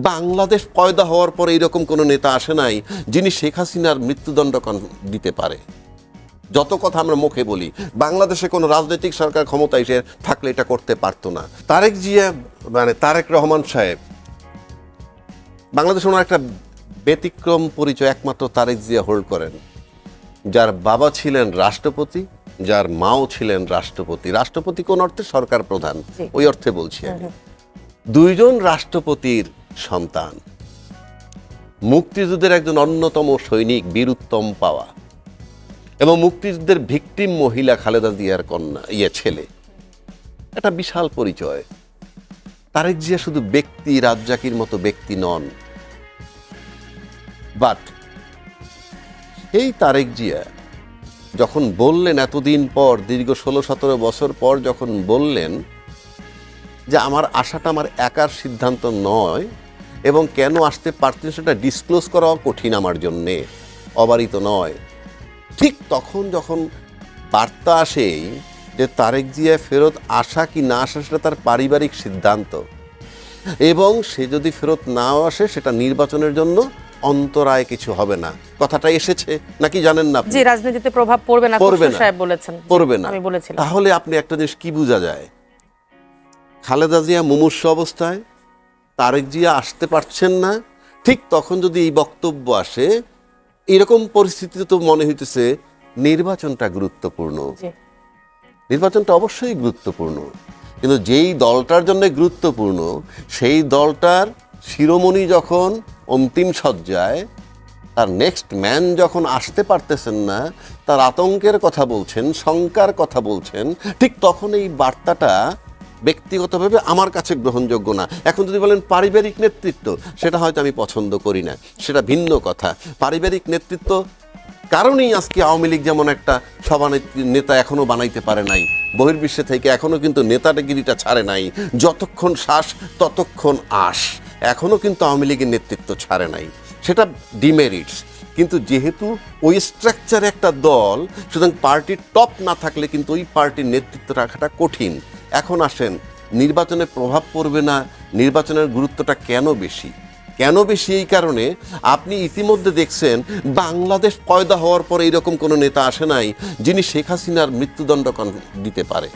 বাংলাদেশ পয়দা হওয়ার পরে এরকম কোনো নেতা আসে নাই যিনি শেখ হাসিনার মৃত্যুদণ্ড দিতে পারে। যত কথা আমরা মুখে বলি, বাংলাদেশে কোনো রাজনৈতিক সরকার ক্ষমতা এসে থাকলে এটা করতে পারতো না। তারেক জিয়া মানে তারেক রহমান সাহেব বাংলাদেশে ওনার একটা ব্যতিক্রম পরিচয় একমাত্র তারেক জিয়া হোল্ড করেন, যার বাবা ছিলেন রাষ্ট্রপতি, যার মাও ছিলেন রাষ্ট্রপতি। রাষ্ট্রপতি কোন অর্থে? সরকার প্রধান, ওই অর্থে বলছি আমি। দুইজন রাষ্ট্রপতির সন্তান, মুক্তিযুদ্ধের একজন অন্যতম সৈনিক, বীরুত্তম পাওয়া, এবং মুক্তিযুদ্ধের ভিকটিম মহিলা খালেদা জিয়ার কন্যা ছেলে, একটা বিশাল পরিচয়। তারেক জিয়া শুধু ব্যক্তি, রাজ্জাকির মতো ব্যক্তি নন, বাট এই তারেক জিয়া যখন বললেন এতদিন পর, দীর্ঘ 16-17 বছর পর যখন বললেন যে আমার আশাটা আমার একার সিদ্ধান্ত নয় এবং কেন আসতে পারতেন সেটা ডিসক্লোজ করা কঠিন আমার জন্যে, অবারিত নয়, ঠিক তখন যখন বার্তা আসেই যে তারেক জিয়া ফেরত আসা কি না আসা সেটা তার পারিবারিক সিদ্ধান্ত, এবং সে যদি ফেরত নাও আসে সেটা নির্বাচনের জন্য অন্তরায় কিছু হবে না, কথাটা এসেছে নাকি জানেন না? জি, রাজনীতিতে প্রভাব পড়বে না, সাহেব বলেছেন। পড়বে না, আমি বলেছিলাম। তাহলে আপনি একটা জিনিস কি বোঝা যায়? খালেদা জিয়া মুমূর্ষু অবস্থায়, তারেক জিয়া আসতে পারছেন না, ঠিক তখন যদি এই বক্তব্য আসে, এরকম পরিস্থিতিতে তো মনে হইতেছে নির্বাচনটা গুরুত্বপূর্ণ। নির্বাচনটা অবশ্যই গুরুত্বপূর্ণ, কিন্তু যেই দলটার জন্য গুরুত্বপূর্ণ সেই দলটার শিরোমণি যখন অন্তিম সজ্জায়, তার নেক্সট ম্যান যখন আসতে পারতেছেন না, তার আতঙ্কের কথা বলছেন, শঙ্কার কথা বলছেন, ঠিক তখন এই বার্তাটা ব্যক্তিগতভাবে আমার কাছে গ্রহণযোগ্য না। এখন যদি বলেন পারিবারিক নেতৃত্ব, সেটা হয়তো আমি পছন্দ করি না, সেটা ভিন্ন কথা। পারিবারিক নেতৃত্ব কারণেই আজকে আওয়ামী লীগ যেমন একটা সভানেত্রী নেতা এখনো বানাইতে পারে নাই, বহির্বিশ্বে থেকে এখনো কিন্তু নেতাগিরিটা ছাড়ে নাই, যতক্ষণ শ্বাস ততক্ষণ আশ, এখনো কিন্তু আওয়ামী লীগের নেতৃত্ব ছাড়ে নাই, সেটা ডিমেরিটস। কিন্তু যেহেতু ওই স্ট্রাকচারে একটা দল, সুতরাং পার্টির টপ না থাকলে কিন্তু ওই পার্টির নেতৃত্ব রাখাটা কঠিন। এখন আসেন, নির্বাচনে প্রভাব পড়বে না, নির্বাচনের গুরুত্বটা কেন বেশি? কেন বেশি? এই কারণে আপনি ইতিমধ্যে দেখছেন বাংলাদেশ পয়দা হওয়ার পরে এরকম কোনো নেতা আসে নাই যিনি শেখ হাসিনার মৃত্যুদণ্ড দিতে পারে।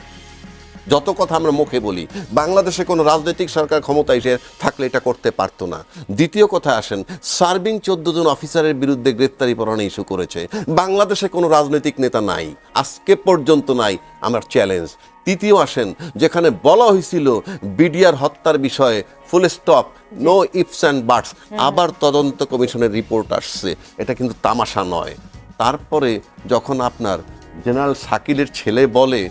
যত কথা আমরা মুখে বলি, বাংলাদেশে কোনো রাজনৈতিক সরকার ক্ষমতা এসে থাকলে এটা করতে পারতো না। দ্বিতীয় কথা আসেন, সার্ভিং 14 জন অফিসারের বিরুদ্ধে গ্রেপ্তারি পরোয়ানা ইস্যু করেছে। বাংলাদেশে কোনো রাজনৈতিক নেতা নাই, আজকে পর্যন্ত নাই, আমার চ্যালেঞ্জ। তৃতীয় আসেন, যেখানে বলা হয়েছিল বিডিআর হত্যার বিষয়ে full stop, no ifs and buts, আবার তদন্ত কমিশনের রিপোর্ট আসছে, এটা কিন্তু তামাশা নয়। তারপরে যখন আপনার জেনারেল শাকিলের ছেলে বলে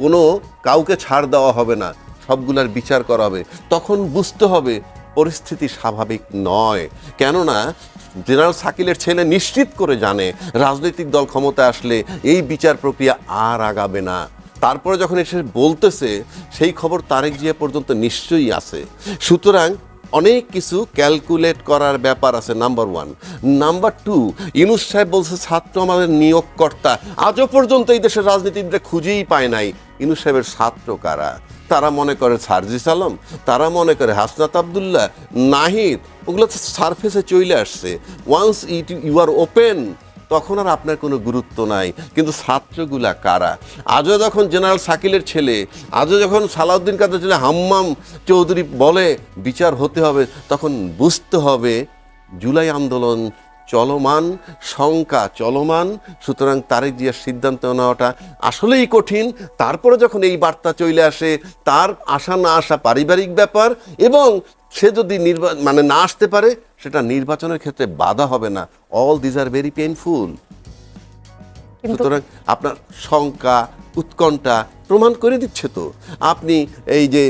কোনো কাউকে ছাড় দেওয়া হবে না, সবগুলার বিচার করা হবে, তখন বুঝতে হবে পরিস্থিতি স্বাভাবিক নয়। কেননা জেনারেল শাকিলের ছেলে নিশ্চিত করে জানে রাজনৈতিক দল ক্ষমতায় আসলে এই বিচার প্রক্রিয়া আর আগাবে না। তারপরে যখন এসে বলতেছে, সেই খবর তারেক জিয়া পর্যন্ত নিশ্চয়ই আছে। সুতরাং অনেক কিছু ক্যালকুলেট করার ব্যাপার আছে, নাম্বার 1। নাম্বার 2, ইউনূস সাহেব বলছে ছাত্র আমাদের নিয়োগকর্তা। আজও পর্যন্ত এই দেশের রাজনীতিবিদরা খুঁজেই পায় নাই ইউনূস সাহেবের ছাত্র কারা। তারা মনে করে সার্জিস আলম, তারা মনে করে হাসনাত আবদুল্লাহ, নাহিদ, ওগুলো সারফেসে চলে আসছে। ওয়ান্স ইউ আর ওপেন, তখন আর আপনার কোনো গুরুত্ব নাই। কিন্তু ছাত্রগুলা কারা? আজও যখন জেনারেল শাকিলের ছেলে, আজও যখন সালাউদ্দিন কাদের ছেলে হাম্মাম চৌধুরী বলে বিচার হতে হবে, তখন বুঝতে হবে জুলাই আন্দোলন চলমান, শঙ্কা চলমান। সুতরাং তারেক জিয়ার সিদ্ধান্ত নেওয়াটা আসলেই কঠিন। তারপরে যখন এই বার্তা চলে আসে, তার আসা না আসা পারিবারিক ব্যাপার, এবং সে যদি না আসতে পারে, সেটা নির্বাচনের ক্ষেত্রে বাধা হবে না। All this are very painful. সুতরাং আপনার শঙ্কা, উৎকণ্ঠা প্রমাণ করে দিচ্ছে তো। আপনি এই যে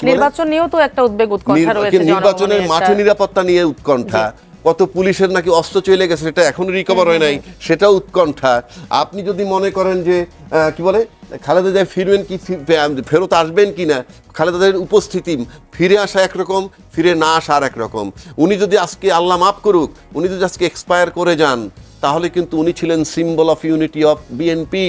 নির্বাচন নিয়েও তো একটা উদ্বেগ, উৎকণ্ঠা রয়েছে, নির্বাচনের মাঠে নিরাপত্তা নিয়ে উৎকণ্ঠা, কত পুলিশের নাকি অস্ত্র চলে গেছে, সেটা এখনো রিকভার হয় নাই, সেটাও উৎকণ্ঠা। আপনি যদি মনে করেন যে খালেদা জিয়া ফিরবেন কি, ফেরত আসবেন কি না, খালেদা জিয়ার উপস্থিতি, ফিরে আসা একরকম, ফিরে না আসা আর একরকম। উনি যদি আজকে, আল্লাহ মাফ করুক, উনি যদি আজকে এক্সপায়ার করে যান, তাহলে কিন্তু উনি ছিলেন symbol of unity of BNP.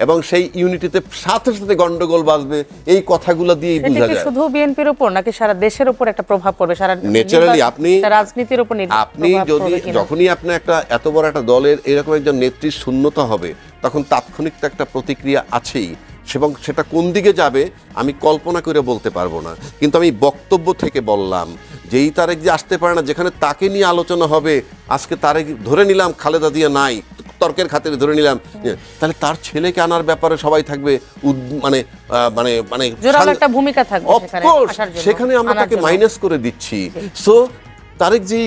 এবং সেই ইউনিটিতে সাথে সাথে গন্ডগোল বাজবে, এই কথাগুলো দিয়েই এটা বোঝা কি যায়। শুধু বিএনপির উপর নাকি সারা দেশের উপর একটা প্রভাব পড়বে, সারা ন্যাচারালি আপনি রাজনীতির উপর আপনি প্রভাব যদি পড়বে কিনা? যখনই আপনি একটা এত বড় একটা দলের এরকম একজন নেত্রীর শূন্যতা হবে, তখন তাৎক্ষণিক তো একটা প্রতিক্রিয়া আছেই, এবং সেটা কোন দিকে যাবে আমি কল্পনা করে বলতে পারবো না। কিন্তু আমি বক্তব্য থেকে বললাম যে এই তারেক যে আসতে পারে না, যেখানে তাকে নিয়ে আলোচনা হবে, আজকে তারেক ধরে নিলাম খালেদা জিয়া নাই, তর্কের খাতিরে ধরে নিলাম, তাহলে তার ছেলেকে আনার ব্যাপারে সবাই থাকবে মানে মানে মানে জোরালো একটা ভূমিকা থাকবে Of সেখানে course, আসার জন্য, সেখানে আমরা আনার তাকে জন্য। মাইনাস করে দিচ্ছি। So Tarek ji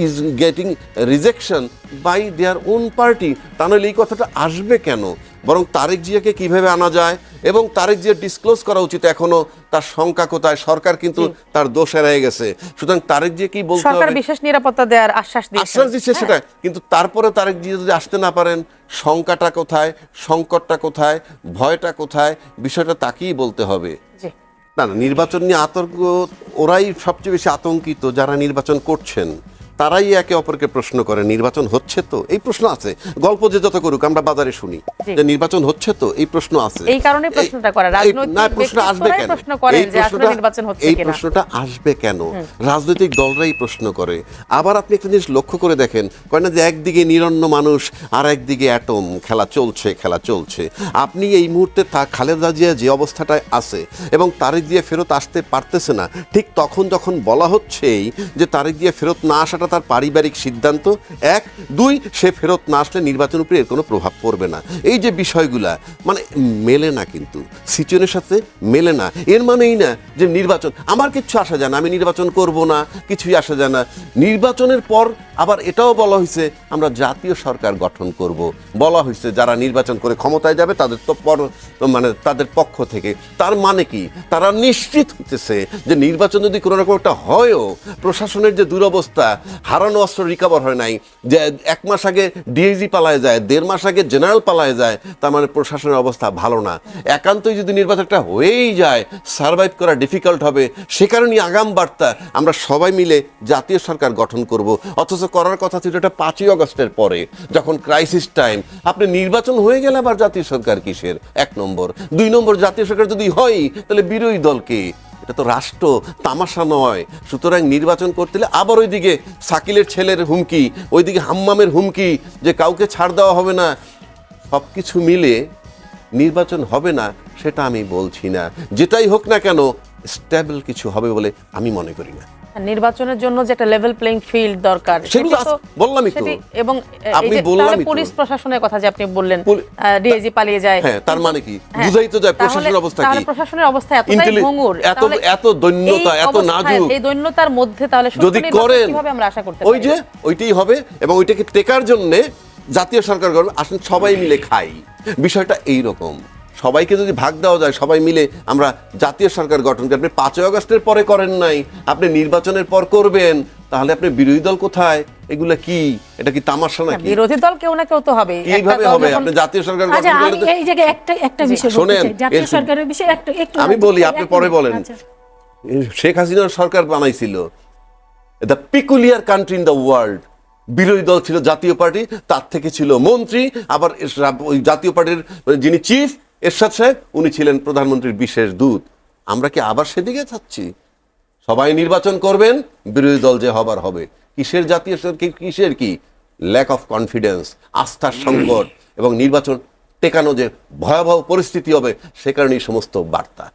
is getting rejection by their own party, তাহলে এই কথাটা আসবে কেন? বরং তারেক জিয়াকে কিভাবে আনা যায় এবং তারেক জিয়া ডিসক্লোজ করা উচিত এখনো তার শঙ্কা কোথায়। সরকার কিন্তু তার দোষ এড়িয়ে গেছে, সুতরাং তারেক জিয়া কি বলতে সরকার হবে, বিশেষ নিরাপত্তা দেওয়ার আশ্বাস দিয়েছে। আশ্বাস দিচ্ছে সেটা, কিন্তু তারপরে তারেক জিয়া যদি আসতে না পারেন, শঙ্কাটা কোথায়, সংকটটা কোথায়, ভয়টা কোথায়, বিষয়টা তাকেই বলতে হবে। জি। না না, নির্বাচন নিয়ে আতঙ্ক, ওরাই সবচেয়ে বেশি আতঙ্কিত যারা নির্বাচন করছেন, তারাই একে অপরকে প্রশ্ন করে নির্বাচন হচ্ছে তো, এই প্রশ্ন আছে। গল্প যে যত করুক, আমরা বাজারে শুনি যে নির্বাচন হচ্ছে তো, এই প্রশ্ন আছে। এই কারণে প্রশ্নটা করা, রাজনৈতিক না, প্রশ্ন আসবে ব্যক্তিত্বরাই কেন? প্রশ্ন করেন এই যে আসলে নির্বাচন হচ্ছে এই কিনা। প্রশ্নটা আসবে কেন? রাজনৈতিক দলরাই প্রশ্ন করে। আবার আপনি একটা জিনিস লক্ষ্য করে দেখেন, কয় না যে একদিকে নিরন্ন মানুষ আর একদিকে অ্যাটম, খেলা চলছে। আপনি এই মুহূর্তে খালেদা জিয়া যে অবস্থাটায় আছে এবং তারেক জিয়া ফেরত আসতে পারতেছে না, ঠিক তখন যখন বলা হচ্ছেই যে তারেক জিয়া ফেরত না আসাটা তার পারিবারিক সিদ্ধান্ত, 1, 2 সে ফেরত না আসলে নির্বাচনের উপরে এর কোনো প্রভাব পড়বে না। এই যে বিষয়গুলা মানে মেলে না, কিন্তু সিচুয়েশনের সাথে মেলে না। এর মানেই না যে নির্বাচন আমার কিচ্ছু আসা যায় না, আমি নির্বাচন করব না, কিছুই আসা যায় না। নির্বাচনের পর আবার এটাও বলা হয়েছে আমরা জাতীয় সরকার গঠন করব, বলা হয়েছে যারা নির্বাচন করে ক্ষমতায় যাবে তাদের মানে তাদের পক্ষ থেকে। তার মানে কি, তারা নিশ্চিত হইতেছে যে নির্বাচন যদি কোনো রকম একটা হয়ও, প্রশাসনের যে দুরবস্থা, হারানো অস্ত্র রিকভার হয় নাই, যে 1 মাস আগে ডিআইজি পালায় যায়, 1.5 মাস আগে জেনারেল পালায় যায়, তার মানে প্রশাসনের অবস্থা ভালো না। একান্তই যদি নির্বাচনটা হয়েই যায়, সার্ভাইভ করা ডিফিকাল্ট হবে। সে কারণেই আগাম বার্তা আমরা সবাই মিলে জাতীয় সরকার গঠন করব। অথচ করার কথা ছিল এটা 5ই আগস্টের পরে, যখন ক্রাইসিস টাইম। আপনি নির্বাচন হয়ে গেলে আবার জাতীয় সরকার কিসের? 1 নম্বর। 2 নম্বর, জাতীয় সরকার যদি হয় তাহলে বিরোধী দলকে, এটা তো রাষ্ট্র, তামাশা নয়। সুতরাং নির্বাচন করতে হলে আবার ওইদিকে শাকিলের ছেলের হুমকি, ওইদিকে হাম্মামের হুমকি যে কাউকে ছাড় দেওয়া হবে না, সব কিছু মিলে নির্বাচন হবে না সেটা আমি বলছি না। যেটাই হোক না কেন, স্টেবল কিছু হবে বলে আমি মনে করি না। নির্বাচনের জন্য যে একটা লেভেল প্লেইং ফিল্ড দরকার, সেগুলো বললামই তো। এবং আপনি বললামই তো। পুলিশ প্রশাসনের কথা যে আপনি বললেন, ডিআইজি পালিয়ে যায়, হ্যাঁ, তার মানে কি বুঝাই তো যায় প্রশাসনের অবস্থা কি। প্রশাসনের অবস্থা এতটাই ভঙ্গুর, এত দৈন্যতা, এত নাজুক, এই দৈন্যতার মধ্যে তাহলে যদি করেন কিভাবে আমরা আশা করতে পারি? ওই যে ওইটাই হবে, এবং ওইটাকে টেকার জন্য জাতীয় সরকার গঠন, আসুন সবাই মিলে খাই। বিষয়টা এই রকম, সবাইকে যদি ভাগ দেওয়া যায়, সবাই মিলে আমরা জাতীয় সরকার গঠন করি। আপনি 5ই আগস্টের পরে করেন নাই, আপনি নির্বাচনের পর করবেন, তাহলে আপনি বিরোধী দল কোথায়? এগুলা কি, এটা কি তামাশা নাকি? বিরোধী দল কেউ না কেউ তো হবে। কিভাবে হবে? আপনি জাতীয় সরকার গঠন করলে এই জায়গায় একটা বিষয় বলতে শোনেন, চাই, জাতীয় সরকারের বিষয়ে একটু আমি বলি, আপনি পরে বলেন। শেখ হাসিনার সরকার বানাইছিল the peculiar country in the world. বিরোধী দল ছিল জাতীয় পার্টি, তার থেকে ছিল মন্ত্রী, আবার ওই জাতীয় পার্টির যিনি চিফ এরশাদ সাহেব, উনি ছিলেন প্রধানমন্ত্রীর বিশেষ দূত। আমরা কি আবার সেদিকে যাচ্ছি? সবাই নির্বাচন করবেন, বিরোধী দল যে হবার হবে। কিসের জাতীয় সরকার, কিসের কি ল্যাক অফ কনফিডেন্স, আস্থার সংকট, এবং নির্বাচন টেকানো যে ভয়াবহ পরিস্থিতি হবে, সে কারণে এই সমস্ত বার্তা।